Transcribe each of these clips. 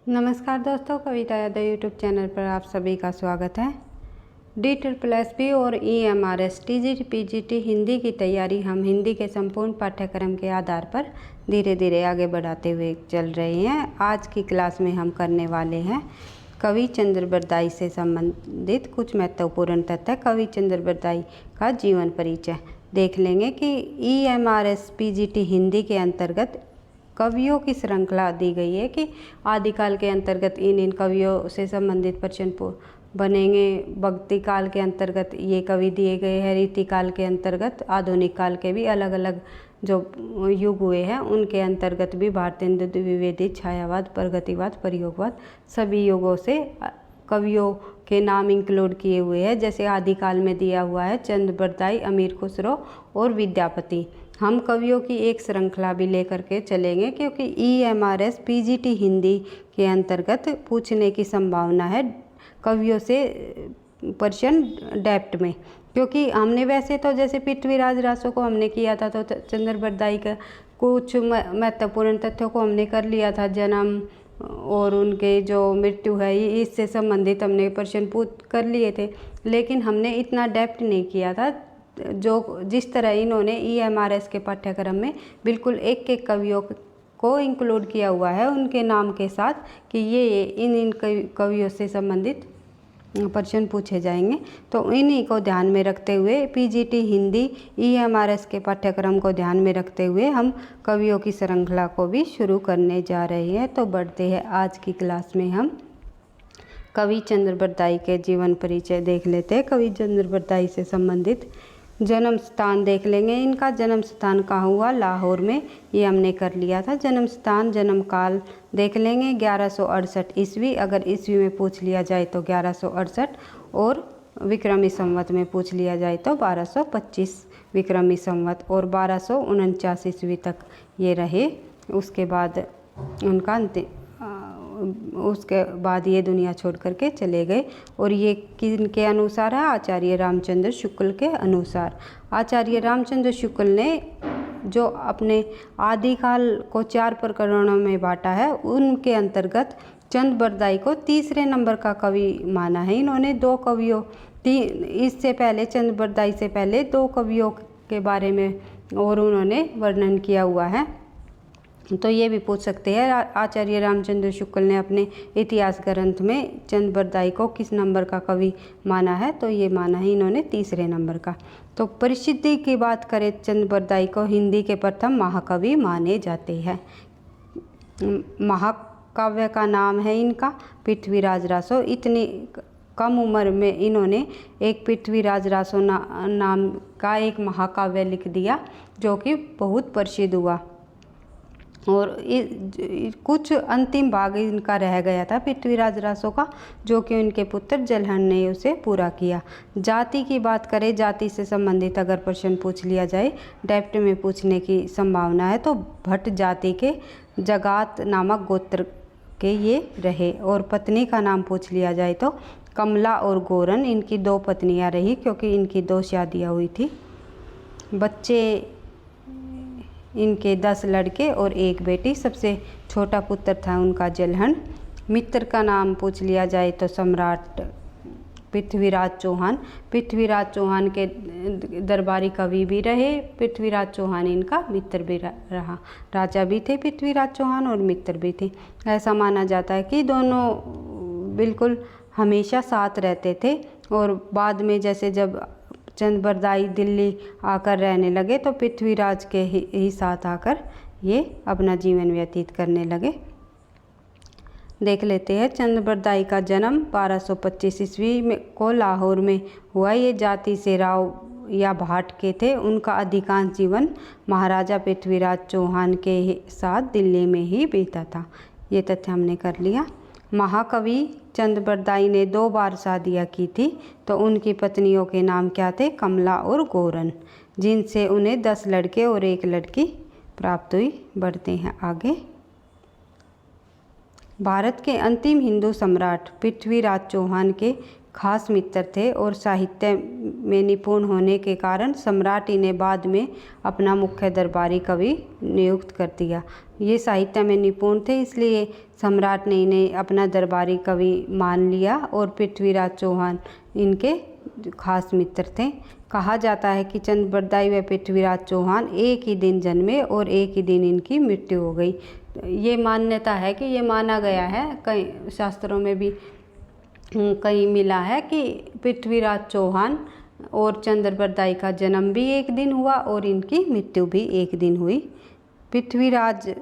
नमस्कार दोस्तों, कविता Yadav YouTube channel पर आप सभी का स्वागत है। DSSB और EMRS TGT PGT हिंदी की तैयारी हम हिंदी के संपूर्ण पाठ्यक्रम के आधार पर धीरे धीरे आगे बढ़ाते हुए चल रहे हैं। आज की क्लास में हम करने वाले हैं कवि चंद्र बरदाई से संबंधित कुछ महत्वपूर्ण तथ्य। कवि चंद्र बरदाई का जीवन परिचय देख लेंगे कि EMRS PGT हिंदी के अंतर्गत कवियों की श्रृंखला दी गई है कि आदिकाल के अंतर्गत इन कवियों से संबंधित प्रश्न बनेंगे। भक्ति काल के अंतर्गत ये कवि दिए गए हैं। रीति काल के अंतर्गत आधुनिक काल के भी अलग अलग जो युग हुए हैं उनके अंतर्गत भी भारतेंदु द्विवेदी, छायावाद, प्रगतिवाद, प्रयोगवाद सभी युगों से कवियों के नाम इंक्लूड किए हुए हैं। जैसे आदिकाल में दिया हुआ है चंद्र बरदाई, अमीर खुसरो और विद्यापति। हम कवियों की एक श्रृंखला भी लेकर के चलेंगे क्योंकि EMRS PGT हिंदी के अंतर्गत पूछने की संभावना है कवियों से प्रश्न डेप्थ में। क्योंकि हमने वैसे तो जैसे पृथ्वीराज रासो को हमने किया था तो चंद्र बरदाई का कुछ महत्वपूर्ण तथ्यों को हमने कर लिया था। जन्म और उनके जो मृत्यु है इससे संबंधित हमने प्रश्न पूछ कर लिए थे, लेकिन हमने इतना डेप्थ नहीं किया था जो जिस तरह इन्होंने EMRS के पाठ्यक्रम में बिल्कुल एक एक कवियों को इंक्लूड किया हुआ है उनके नाम के साथ कि ये इन कवियों से संबंधित प्रश्न पूछे जाएंगे। तो इन्हीं को ध्यान में रखते हुए PGT हिंदी EMRS के पाठ्यक्रम को ध्यान में रखते हुए हम कवियों की श्रृंखला को भी शुरू करने जा रहे हैं। तो बढ़ते हैं आज की क्लास में हम कवि चंद्र बरदाई के जीवन परिचय देख लेते हैं। कवि चंद्र बरदाई से संबंधित जन्म स्थान देख लेंगे। इनका जन्म स्थान कहाँ हुआ? लाहौर में, ये हमने कर लिया था। जन्म स्थान, जन्म काल देख लेंगे 1168 ईस्वी। अगर ईस्वी में पूछ लिया जाए तो 1168 और विक्रमी संवत में पूछ लिया जाए तो 1225 विक्रमी संवत और 1249 ईस्वी तक ये रहे। उसके बाद उनका उसके बाद ये दुनिया छोड़ करके चले गए। और ये किनके अनुसार है? आचार्य रामचंद्र शुक्ल के अनुसार। आचार्य रामचंद्र शुक्ल ने जो अपने आदिकाल को 4 प्रकरणों में बांटा है उनके अंतर्गत चंद्र बरदाई को तीसरे नंबर का कवि माना है। इन्होंने 2 कवियों इससे पहले चंद्र बरदाई से पहले 2 कवियों के बारे में और उन्होंने वर्णन किया हुआ है। तो ये भी पूछ सकते हैं आचार्य रामचंद्र शुक्ल ने अपने इतिहास ग्रंथ में चंद्र बरदाई को किस नंबर का कवि माना है? तो ये माना है इन्होंने तीसरे नंबर का। तो प्रसिद्धि की बात करें चंद्र बरदाई को हिंदी के प्रथम महाकवि माने जाते हैं। महाकाव्य का नाम है इनका पृथ्वीराज रासो। इतनी कम उम्र में इन्होंने एक पृथ्वीराज रासो नाम का एक महाकाव्य लिख दिया जो कि बहुत प्रसिद्ध हुआ। और कुछ अंतिम भाग इनका रह गया था पृथ्वीराज रासो का, जो कि उनके पुत्र जलहन ने उसे पूरा किया। जाति की बात करें, जाति से संबंधित अगर प्रश्न पूछ लिया जाए, डेप्थ में पूछने की संभावना है तो भट्ट जाति के जगात नामक गोत्र के ये रहे। और पत्नी का नाम पूछ लिया जाए तो कमला और गोरन, इनकी 2 पत्नियां रही क्योंकि इनकी 2 शादियां हुई थी। बच्चे इनके 10 लड़के और 1 बेटी। सबसे छोटा पुत्र था उनका जलहन। मित्र का नाम पूछ लिया जाए तो सम्राट पृथ्वीराज चौहान। पृथ्वीराज चौहान के दरबारी कवि भी रहे। पृथ्वीराज चौहान इनका मित्र भी रहा। राजा भी थे पृथ्वीराज चौहान और मित्र भी थे। ऐसा माना जाता है कि दोनों बिल्कुल हमेशा साथ रहते थे। और बाद में जैसे जब चंद्र बरदाई दिल्ली आकर रहने लगे तो पृथ्वीराज के ही साथ आकर ये अपना जीवन व्यतीत करने लगे। देख लेते हैं चंद्र बरदाई का जन्म 1225 ईस्वी में को लाहौर में हुआ। ये जाति से राव या भाट के थे। उनका अधिकांश जीवन महाराजा पृथ्वीराज चौहान के साथ दिल्ली में ही बीता था। ये तथ्य हमने कर लिया। महाकवि चंद्र बरदाई ने 2 बार शादियाँ की थी। तो उनकी पत्नियों के नाम क्या थे? कमला और गोरन, जिनसे उन्हें 10 लड़के और 1 लड़की प्राप्त हुई। बढ़ते हैं आगे। भारत के अंतिम हिंदू सम्राट पृथ्वीराज चौहान के खास मित्र थे और साहित्य में निपुण होने के कारण सम्राट इन्हें बाद में अपना मुख्य दरबारी कवि नियुक्त कर दिया। ये साहित्य में निपुण थे इसलिए सम्राट ने इन्हें अपना दरबारी कवि मान लिया और पृथ्वीराज चौहान इनके खास मित्र थे। कहा जाता है कि चंद्रबरदाई व पृथ्वीराज चौहान एक ही दिन जन्मे और एक ही दिन इनकी मृत्यु हो गई। ये मान्यता है कि ये माना गया है, कई शास्त्रों में भी कहीं मिला है कि पृथ्वीराज चौहान और चंद्रबरदाई का जन्म भी एक दिन हुआ और इनकी मृत्यु भी एक दिन हुई। पृथ्वीराज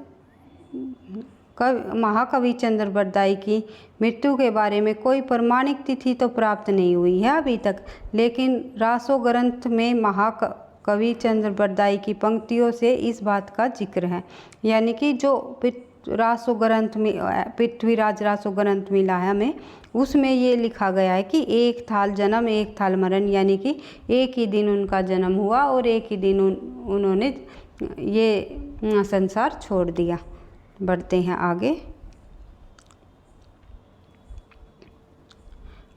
महाकवि चंद्रबरदाई की मृत्यु के बारे में कोई प्रमाणिक तिथि तो प्राप्त नहीं हुई है अभी तक, लेकिन रासो ग्रंथ में महाकवि चंद्रबरदाई की पंक्तियों से इस बात का जिक्र है। यानी कि जो रासो ग्रंथ में पृथ्वीराज रासो ग्रंथ मिला है हमें, उसमें ये लिखा गया है कि एक थाल जन्म एक थाल मरण, यानी कि एक ही दिन उनका जन्म हुआ और एक ही दिन उन्होंने ये संसार छोड़ दिया। बढ़ते हैं आगे।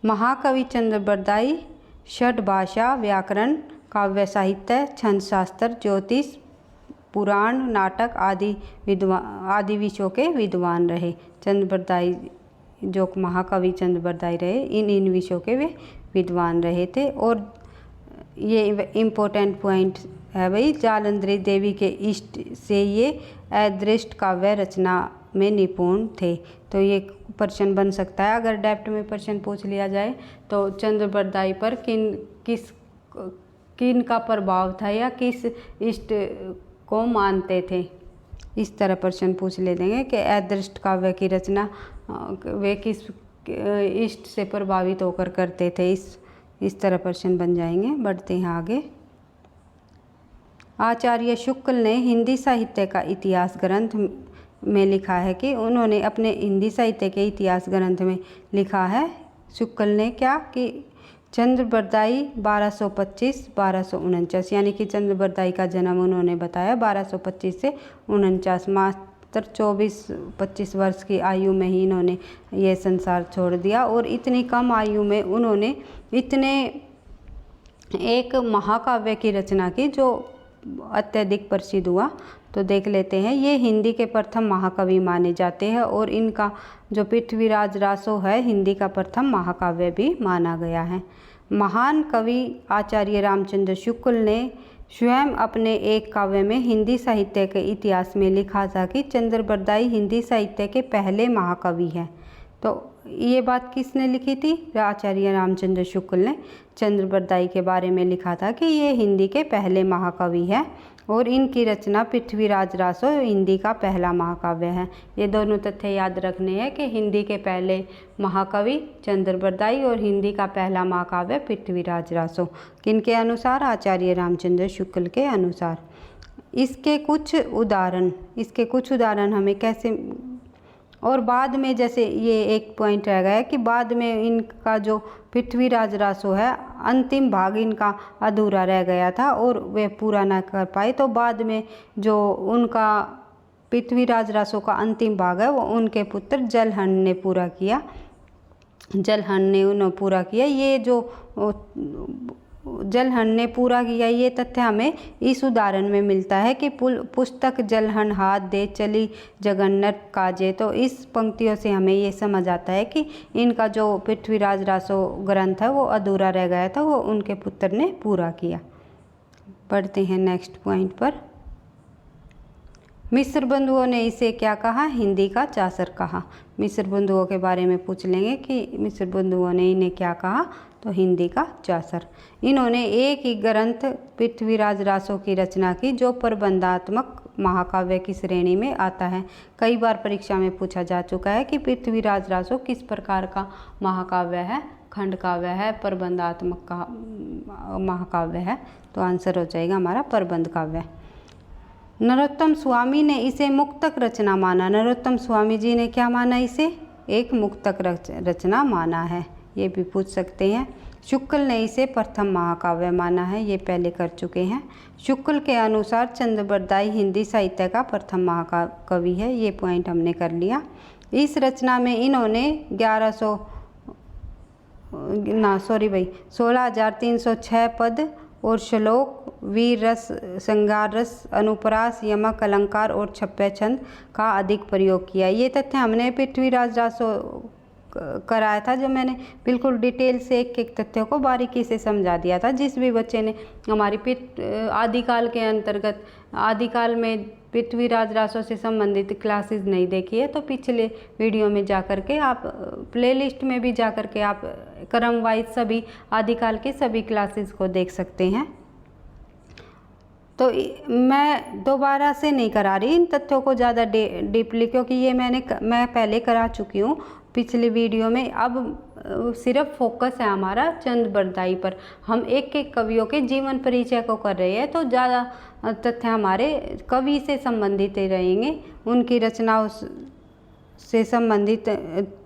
महाकवि चंद्रबरदाई षट भाषा, व्याकरण, काव्य साहित्य, छंद शास्त्र, ज्योतिष, पुराण, नाटक आदि विषयों के विद्वान रहे। चंद्रबरदाई जो महाकवि चंद्रबरदाई रहे, इन विषयों के वे विद्वान रहे थे। और ये इम्पोर्टेंट पॉइंट है भाई, जालंधरी देवी के इष्ट से ये अदृष्ट काव्य रचना में निपुण थे। तो ये प्रश्न बन सकता है, अगर डेप्थ में प्रश्न पूछ लिया जाए तो चंद्रबरदाई पर किन का प्रभाव था या किस इष्ट को मानते थे, इस तरह प्रश्न पूछ ले देंगे कि अदृष्ट काव्य की रचना वे किस इष्ट से प्रभावित होकर करते थे, इस तरह प्रश्न बन जाएंगे। बढ़ते हैं आगे। आचार्य शुक्ल ने हिंदी साहित्य का इतिहास ग्रंथ में लिखा है कि उन्होंने अपने हिंदी साहित्य के इतिहास ग्रंथ में लिखा है, शुक्ल ने क्या, कि चंद्रबरदाई 1225-1249, यानी कि चंद्रबरदाई का जन्म उन्होंने बताया 1225 से 49, मात्र 24-25 वर्ष की आयु में ही इन्होंने ये संसार छोड़ दिया। और इतनी कम आयु में उन्होंने इतने एक महाकाव्य की रचना की जो अत्यधिक प्रसिद्ध हुआ। तो देख लेते हैं, ये हिंदी के प्रथम महाकवि माने जाते हैं और इनका जो पृथ्वीराज रासो है हिंदी का प्रथम महाकाव्य भी माना गया है। महान कवि आचार्य रामचंद्र शुक्ल ने स्वयं अपने एक काव्य में हिंदी साहित्य के इतिहास में लिखा था कि चंद्रबरदाई हिंदी साहित्य के पहले महाकवि हैं। तो ये बात किसने लिखी थी? आचार्य रामचंद्र शुक्ल ने चंद्रबरदाई के बारे में लिखा था कि ये हिंदी के पहले महाकवि है और इनकी रचना पृथ्वीराज रासो हिंदी का पहला महाकाव्य है। ये दोनों तथ्य याद रखने हैं कि हिंदी के पहले महाकवि चंद्रबरदाई और हिंदी का पहला महाकाव्य पृथ्वीराज रासो। किनके अनुसार? आचार्य रामचंद्र शुक्ल के अनुसार। इसके कुछ उदाहरण हमें कैसे, और बाद में जैसे ये एक पॉइंट रह गया कि बाद में इनका जो पृथ्वीराज रासो है अंतिम भाग इनका अधूरा रह गया था और वे पूरा ना कर पाए, तो बाद में जो उनका पृथ्वीराज रासो का अंतिम भाग है वो उनके पुत्र जलहन ने पूरा किया। ये जो जलहन ने पूरा किया, ये तथ्य हमें इस उदाहरण में मिलता है कि पुस्तक जलहन हाथ दे चली जगन्नत काजे। तो इस पंक्तियों से हमें ये समझ आता है कि इनका जो पृथ्वीराज रासो ग्रंथ है वो अधूरा रह गया था, वो उनके पुत्र ने पूरा किया। बढ़ते हैं नेक्स्ट पॉइंट पर। मिस्र बंधुओं ने इसे क्या कहा? हिंदी का चासर कहा। मिस्र बंधुओं के बारे में पूछ लेंगे कि मिस्र बंधुओं ने इन्हें क्या कहा, तो हिंदी का चासर। इन्होंने एक ही ग्रंथ पृथ्वीराज रासो की रचना की जो प्रबंधात्मक महाकाव्य की श्रेणी में आता है। कई बार परीक्षा में पूछा जा चुका है कि पृथ्वीराज रासो किस प्रकार का महाकाव्य है, खंड काव्य है, प्रबंधात्मक का महाकाव्य है। तो आंसर हो जाएगा हमारा प्रबंध काव्य। नरोत्तम स्वामी ने इसे मुक्तक रचना माना। नरोत्तम स्वामी जी ने क्या माना? इसे एक मुक्तक रचना माना है, ये भी पूछ सकते हैं। शुक्ल ने इसे प्रथम महाकाव्य माना है, ये पहले कर चुके हैं। शुक्ल के अनुसार चंद्रबरदाई हिंदी साहित्य का प्रथम महाकवि है, ये पॉइंट हमने कर लिया। इस रचना में इन्होंने 16,306 पद और श्लोक, वीर रस, श्रृंगार रस, अनुप्रास, यमक, अलंकार और 26 छंद का अधिक प्रयोग किया। ये तथ्य हमने पृथ्वीराज रासो कराया था, जो मैंने बिल्कुल डिटेल से एक एक तथ्यों को बारीकी से समझा दिया था। जिस भी बच्चे ने हमारी आदिकाल के अंतर्गत आदिकाल में पृथ्वीराज रासो से संबंधित क्लासेस नहीं देखी है तो पिछले वीडियो में जा कर के आप प्लेलिस्ट में भी जा कर के आप क्रम वाइज सभी आदिकाल के सभी क्लासेस को देख सकते हैं। तो मैं दोबारा से नहीं करा रही इन तथ्यों को ज़्यादा डीपली, क्योंकि ये मैं पहले करा चुकी हूँ पिछली वीडियो में। अब सिर्फ फोकस है हमारा चंद बरदाई पर। हम एक एक कवियों के जीवन परिचय को कर रहे हैं, तो ज़्यादा तथ्य हमारे कवि से संबंधित ही रहेंगे, उनकी रचनाओं से संबंधित।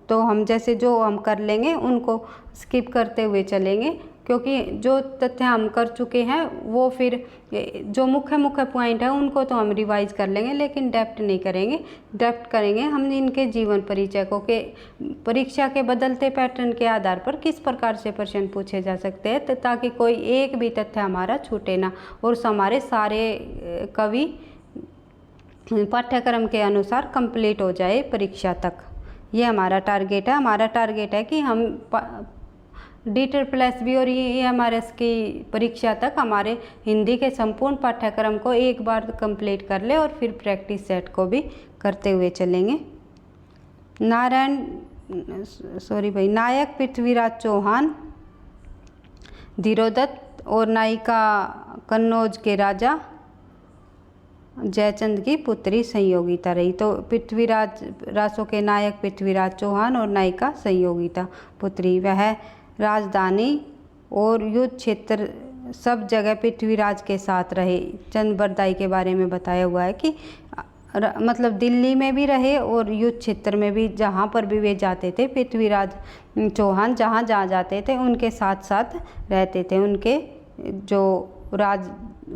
तो हम जैसे जो हम कर लेंगे उनको स्किप करते हुए चलेंगे, क्योंकि जो तथ्य हम कर चुके हैं वो फिर जो मुख्य मुख्य पॉइंट है उनको तो हम रिवाइज कर लेंगे, लेकिन डेप्थ नहीं करेंगे। डेप्थ करेंगे हम इनके जीवन परिचय को के परीक्षा के बदलते पैटर्न के आधार पर किस प्रकार से प्रश्न पूछे जा सकते हैं, ताकि कोई एक भी तथ्य हमारा छूटे ना और हमारे सारे कवि पाठ्यक्रम के अनुसार कंप्लीट हो जाए परीक्षा तक। ये हमारा टारगेट है। हमारा टारगेट है कि हम DEET और EMRS की परीक्षा तक हमारे हिंदी के संपूर्ण पाठ्यक्रम को एक बार कंप्लीट कर ले और फिर प्रैक्टिस सेट को भी करते हुए चलेंगे। नायक पृथ्वीराज चौहान, धीरोदत्त और नायिका कन्नौज के राजा जयचंद की पुत्री संयोगिता रही। तो पृथ्वीराज रासो के नायक पृथ्वीराज चौहान और नायिका संयोगिता पुत्री। वह राजधानी और युद्ध क्षेत्र सब जगह पृथ्वीराज के साथ रहे। चंद बरदाई के बारे में बताया हुआ है कि मतलब दिल्ली में भी रहे और युद्ध क्षेत्र में भी, जहाँ पर भी वे जाते थे पृथ्वीराज चौहान जहाँ जाते थे उनके साथ साथ रहते थे। उनके जो राज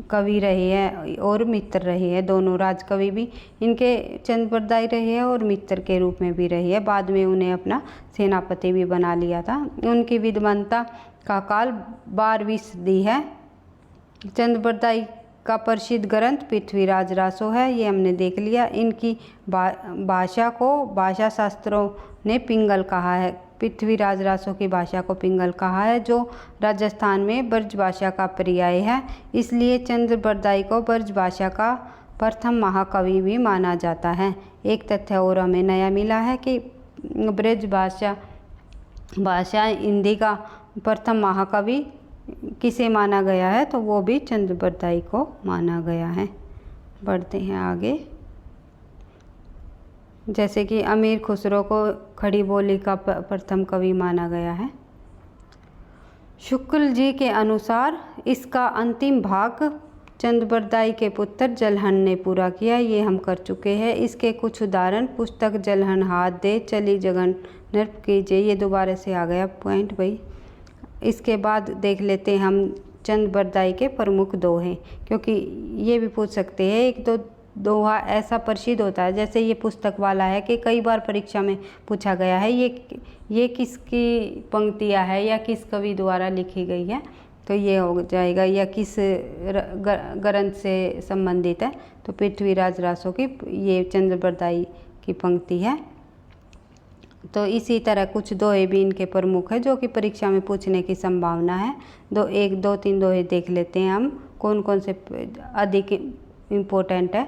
कवि रहे हैं और मित्र रहे हैं, दोनों राज कवि भी इनके चंद बरदाई रहे हैं और मित्र के रूप में भी रहे हैं। बाद में उन्हें अपना सेनापति भी बना लिया था। उनकी विद्वता का काल 12वीं सदी है। चंद बरदाई का प्रसिद्ध ग्रंथ पृथ्वीराज रासो है, ये हमने देख लिया। इनकी भाषा को भाषा शास्त्रों ने पिंगल कहा है। पृथ्वीराज रासो की भाषा को पिंगल कहा है, जो राजस्थान में ब्रज भाषा का पर्याय है। इसलिए चंद बरदाई को ब्रज भाषा का प्रथम महाकवि भी माना जाता है। एक तथ्य और हमें नया मिला है कि ब्रज भाषा हिंदी का प्रथम महाकवि किसे माना गया है, तो वो भी चंद बरदाई को माना गया है। बढ़ते हैं आगे। जैसे कि अमीर खुसरो को खड़ी बोली का प्रथम कवि माना गया है। शुक्ल जी के अनुसार इसका अंतिम भाग चंद बरदाई के पुत्र जलहन ने पूरा किया। ये हम कर चुके हैं। इसके कुछ उदाहरण पुस्तक जलहन हाथ दे, चली जगन नृप कीजिए। ये दोबारा से आ गया पॉइंट भाई। इसके बाद देख लेते हैं हम चंद बरदाई के प्रमुख दोहे, क्योंकि ये भी पूछ सकते हैं। एक तो दोहा ऐसा प्रसिद्ध होता है, जैसे ये पुस्तक वाला है कि कई बार परीक्षा में पूछा गया है ये किसकी पंक्तियाँ है या किस कवि द्वारा लिखी गई है, तो ये हो जाएगा, या किस ग्रंथ से संबंधित है। तो पृथ्वीराज रासो की ये चंद बरदाई की पंक्ति है। तो इसी तरह कुछ दोहे भी इनके प्रमुख है जो कि परीक्षा में पूछने की संभावना है। दो तीन दोहे देख लेते हैं हम, कौन कौन से अधिक इम्पोर्टेंट है।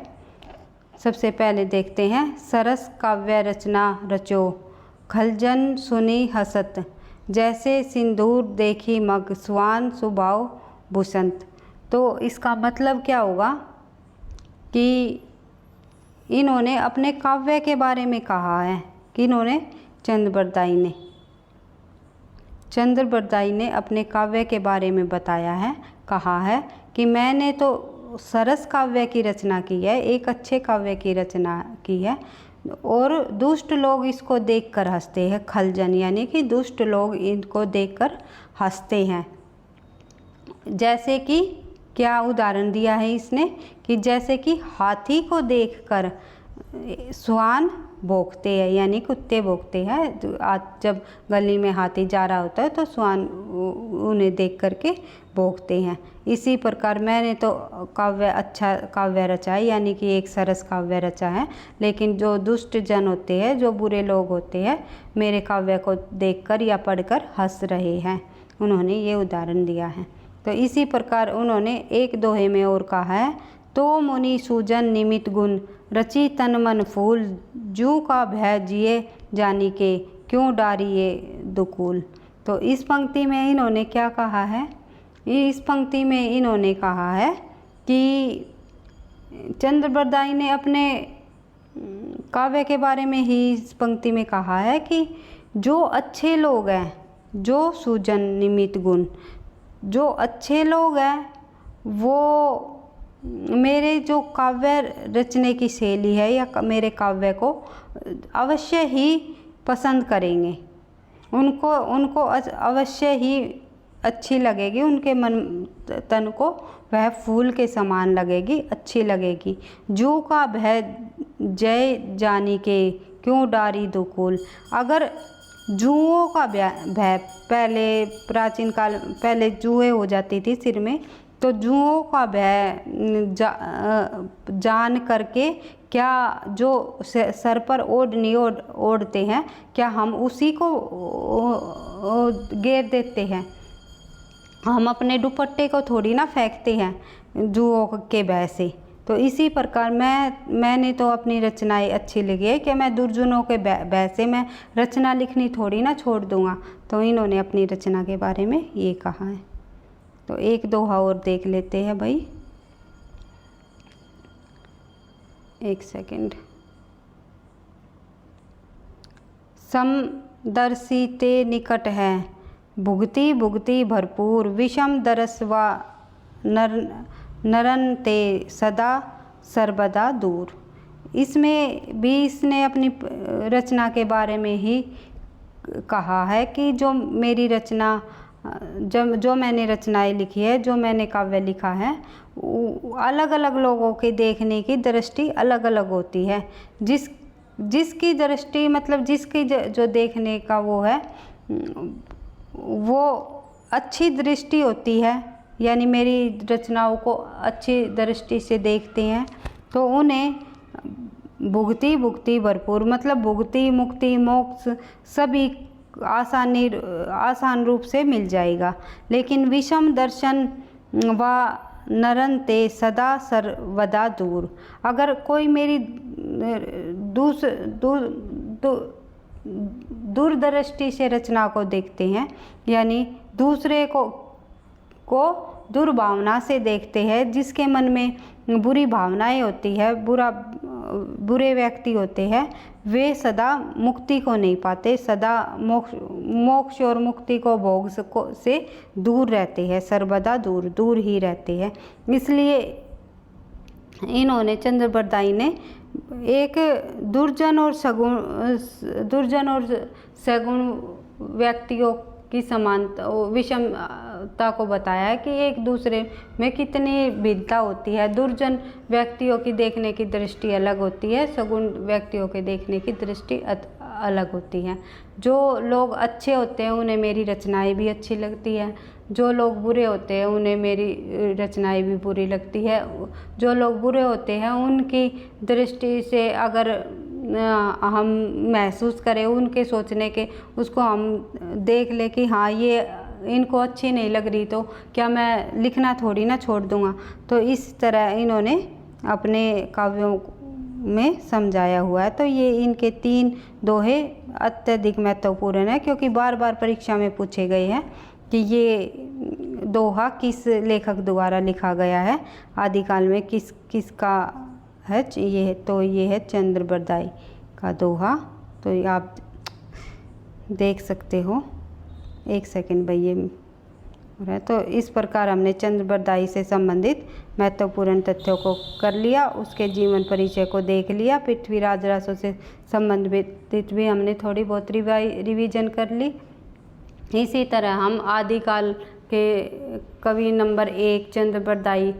सबसे पहले देखते हैं, सरस काव्य रचना रचो, खलजन सुनी हसत, जैसे सिंदूर देखी मग, स्वान सुभाव भूषंत। तो इसका मतलब क्या होगा कि इन्होंने अपने काव्य के बारे में कहा है कि इन्होंने चंद बरदाई ने अपने काव्य के बारे में बताया है, कहा है कि मैंने तो सरस काव्य की रचना की है, एक अच्छे काव्य की रचना की है और दुष्ट लोग इसको देखकर हंसते हैं। खलजन यानी कि दुष्ट लोग इनको देखकर हंसते हैं। जैसे कि क्या उदाहरण दिया है इसने कि जैसे कि हाथी को देखकर स्वान भौंकते हैं, यानी कुत्ते भौंकते हैं। आज जब गली में हाथी जा रहा होता है तो श्वान उन्हें देख करके भौंकते हैं। इसी प्रकार मैंने तो अच्छा काव्य रचा है, यानी कि एक सरस काव्य रचा है, लेकिन जो दुष्ट जन होते हैं, जो बुरे लोग होते हैं, मेरे काव्य को देखकर या पढ़कर हंस रहे हैं। उन्होंने ये उदाहरण दिया है। तो इसी प्रकार उन्होंने एक दोहे में और कहा है, तो मुनि सूजन निमित गुण रची तन मन फूल, जू का भय जिए जानी के क्यों डारिए दुकूल। तो इस पंक्ति में इन्होंने क्या कहा है? इस पंक्ति में इन्होंने कहा है कि चंद्रबरदाई ने अपने काव्य के बारे में ही इस पंक्ति में कहा है कि जो अच्छे लोग हैं, जो सूजन निमित गुण, जो अच्छे लोग हैं, वो मेरे जो काव्य रचने की शैली है या मेरे काव्य को अवश्य ही पसंद करेंगे, उनको अवश्य ही अच्छी लगेगी, उनके मन तन को वह फूल के समान लगेगी, अच्छी लगेगी। जू का भय जय जानी के क्यों डारी दुकूल। अगर जुओं का भय पहले प्राचीन काल पहले जुएं हो जाती थी सिर में, तो जुओं का भय जान करके क्या जो सर पर ओढ़नी ओढ़ते हैं, क्या हम उसी को घेर देते हैं? हम अपने दुपट्टे को थोड़ी ना फेंकते हैं जुओं के भय से। तो इसी प्रकार मैंने तो अपनी रचनाएं अच्छी लगी है कि मैं दुर्जनों के भय से मैं रचना लिखनी थोड़ी ना छोड़ दूँगा। तो इन्होंने अपनी रचना के बारे में ये कहा है। तो एक दोहा और देख लेते हैं भाई, एक सेकंड। समदर्शी ते निकट है, भुगती भुगती भरपूर, विषम दरसवा नरन ते सदा सर्वदा दूर। इसमें भी इसने अपनी रचना के बारे में ही कहा है कि जो मेरी रचना जो मैंने रचनाएं लिखी है, जो मैंने काव्य लिखा है, अलग अलग लोगों के देखने की दृष्टि अलग अलग होती है। जिसकी दृष्टि मतलब जिसकी जो देखने का वो है, वो अच्छी दृष्टि होती है, यानी मेरी रचनाओं को अच्छी दृष्टि से देखते हैं, तो उन्हें भुगती भुगती भरपूर मतलब भुगती मुक्ति मोक्ष सभी आसान रूप से मिल जाएगा। लेकिन विषम दर्शन व नरन ते सदा सर्वदा दूर। अगर कोई मेरी दूरदृष्टि से रचना को देखते हैं, यानी दूसरे को दुर्भावना से देखते हैं, जिसके मन में बुरी भावनाएं होती है, बुरे व्यक्ति होते हैं, वे सदा मुक्ति को नहीं पाते, सदा मोक्ष और मुक्ति को भोग से दूर रहते हैं, सर्वदा दूर ही रहते हैं। इसलिए इन्होंने चंद्रबरदाई ने एक दुर्जन और सगुण व्यक्तियों की समानता विषमता को बताया है कि एक दूसरे में कितनी भिन्नता होती है। दुर्जन व्यक्तियों की देखने की दृष्टि अलग होती है, सगुण व्यक्तियों के देखने की दृष्टि अलग होती है। जो लोग अच्छे होते हैं उन्हें मेरी रचनाएं भी अच्छी लगती है, जो लोग बुरे होते हैं उन्हें मेरी रचनाएं भी बुरी लगती है। जो लोग बुरे होते हैं उनकी दृष्टि से अगर हम महसूस करें, उनके सोचने के उसको हम देख ले कि हाँ ये इनको अच्छी नहीं लग रही, तो क्या मैं लिखना थोड़ी ना छोड़ दूँगा। तो इस तरह इन्होंने अपने काव्यों में समझाया हुआ है। तो ये इनके 3 दोहे अत्यधिक महत्वपूर्ण है, क्योंकि बार बार परीक्षा में पूछे गए हैं कि ये दोहा किस लेखक द्वारा लिखा गया है, आदिकाल में किसका है। ये है चंद्रबरदाई का दोहा। तो ये आप देख सकते हो। एक सेकंड भैया हो रहा है। तो इस प्रकार हमने चंद्रबरदाई से संबंधित महत्वपूर्ण तथ्यों को कर लिया, उसके जीवन परिचय को देख लिया, पृथ्वीराज रासो से संबंधित भी हमने थोड़ी बहुत रिवीजन कर ली। इसी तरह हम आदिकाल के कवि नंबर 1 चंद्रबरदाई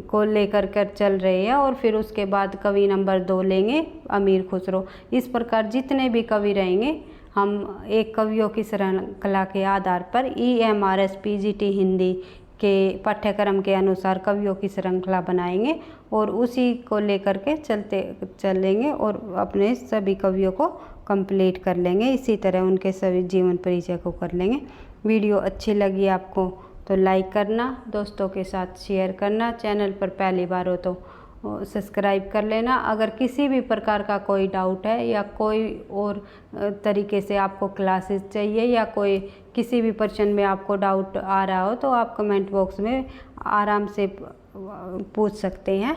को लेकर कर चल रहे हैं, और फिर उसके बाद कवि नंबर 2 लेंगे अमीर खुसरो। इस प्रकार जितने भी कवि रहेंगे हम एक कवियों की श्रृंखला के आधार पर EMRS PGT हिंदी के पाठ्यक्रम के अनुसार कवियों की श्रृंखला बनाएंगे और उसी को लेकर के चलेंगे और अपने सभी कवियों को कंप्लीट कर लेंगे। इसी तरह उनके सभी जीवन परिचय को कर लेंगे। वीडियो अच्छी लगी आपको तो लाइक करना, दोस्तों के साथ शेयर करना, चैनल पर पहली बार हो तो सब्सक्राइब कर लेना। अगर किसी भी प्रकार का कोई डाउट है या कोई और तरीके से आपको क्लासेस चाहिए या कोई किसी भी प्रश्न में आपको डाउट आ रहा हो तो आप कमेंट बॉक्स में आराम से पूछ सकते हैं।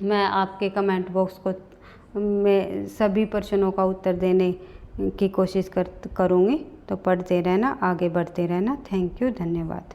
मैं आपके कमेंट बॉक्स को में सभी प्रश्नों का उत्तर देने की कोशिश करूँगी। तो पढ़ते रहना, आगे बढ़ते रहना। थैंक यू, धन्यवाद।